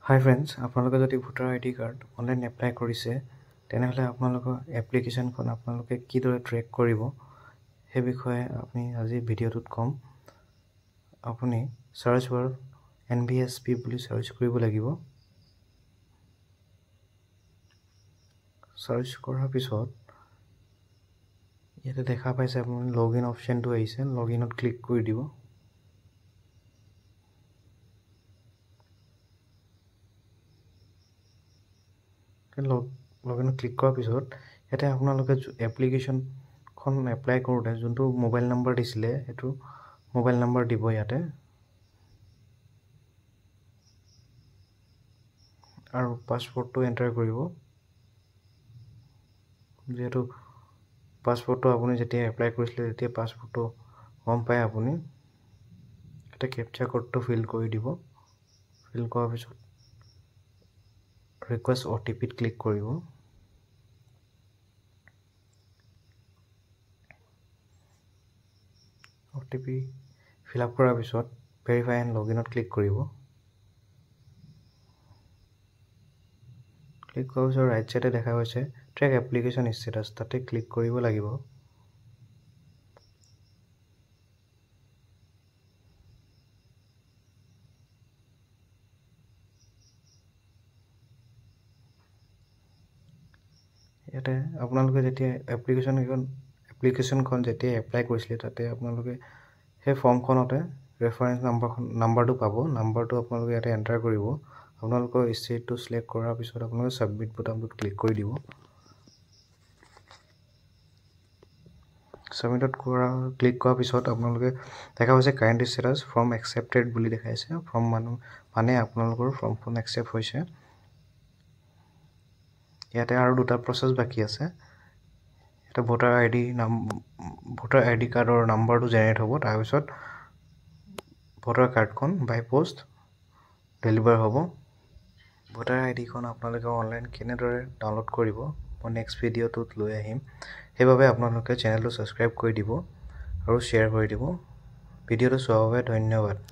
Hi friends, আপোনালোকে যদি voter ID card online apply কৰিছে তেনেহ'লে আপোনালোকৰ এপ্লিকেশ্যনখন আপোনালোকে কিদৰে ট্ৰেক কৰিব সেই বিষয়ে আমি আজি ভিডিঅ'টোত ক'ম। আপুনি সাৰ্চ বাৰত NVSP বুলি সাৰ্চ কৰিব লাগিব। সাৰ্চ কৰাৰ পিছত ইয়াতে দেখা পাইছে আপুনি লগইন অপশ্যনটো আহিছে, লগইনত ক্লিক কৰি দিব। লগইনত ক্লিক কৰাৰ পিছত ইয়াতে আপোনালোকে এপ্লিকেশ্যনখন এপ্লাই কৰোঁতে যোনটো মোবাইল নম্বৰ দিছিলে সেইটো মোবাইল নম্বৰ দিব ইয়াতে, আৰু পাছৱৰ্ডটো এণ্টাৰ কৰিব। যিহেতু পাছৱৰ্ডটো আপুনি যেতিয়া এপ্লাই কৰিছিলে তেতিয়া পাছৱৰ্ডটো গম পায় আপুনি। এটা কেপচা কোডটো ফিল কৰি দিব। ফিল কৰাৰ পিছত ৰিকুৱেষ্ট OTPত ক্লিক কৰিব। OTP ফিল আপ কৰাৰ পিছত ভেৰিফাই এণ্ড লগইনত ক্লিক কৰিব। ক্লিক কৰাৰ পিছত ৰাইট চাইডে দেখা পাইছে ট্ৰেক এপ্লিকেশ্যন ষ্টেটাছ, তাতে ক্লিক কৰিব লাগিব। ইয়াতে আপোনালোকে যেতিয়া এপ্লিকেশ্যনখন যেতিয়া এপ্লাই কৰিছিলে তাতে আপোনালোকে সেই ফৰ্মখনতে ৰেফাৰেঞ্চ নাম্বাৰটো পাব। নাম্বাৰটো আপোনালোকে ইয়াতে এণ্টাৰ কৰিব। আপোনালোকৰ ষ্টেটটো চিলেক্ট কৰাৰ পিছত আপোনালোকে ছাবমিট বুটামটোত ক্লিক কৰি দিব। ছাবমিটত ক্লিক কৰাৰ পিছত আপোনালোকে দেখা পাইছে কাৰেণ্ট ষ্টেটাছ ফৰ্ম একচেপ্টেড বুলি দেখাইছে। ফৰ্ম মানে আপোনালোকৰ ফৰ্মখন একচেপ্ট হৈছে। ইয়াতে আৰু দুটা প্ৰচেছ বাকী আছে। এটা ভোটাৰ আইডি কাৰ্ডৰ নাম্বাৰটো জেনেৰেট হ'ব, তাৰপিছত ভোটাৰ কাৰ্ডখন বাই পোষ্ট ডেলিভাৰ হ'ব। ভোটাৰ আইডিখন আপোনালোকে অনলাইন কেনেদৰে ডাউনলোড কৰিব মই নেক্সট ভিডিঅ'টোত লৈ আহিম। সেইবাবে আপোনালোকে চেনেলটো ছাবস্ক্ৰাইব কৰি দিব আৰু শ্বেয়াৰ কৰি দিব। ভিডিঅ'টো চোৱাৰ বাবে ধন্যবাদ।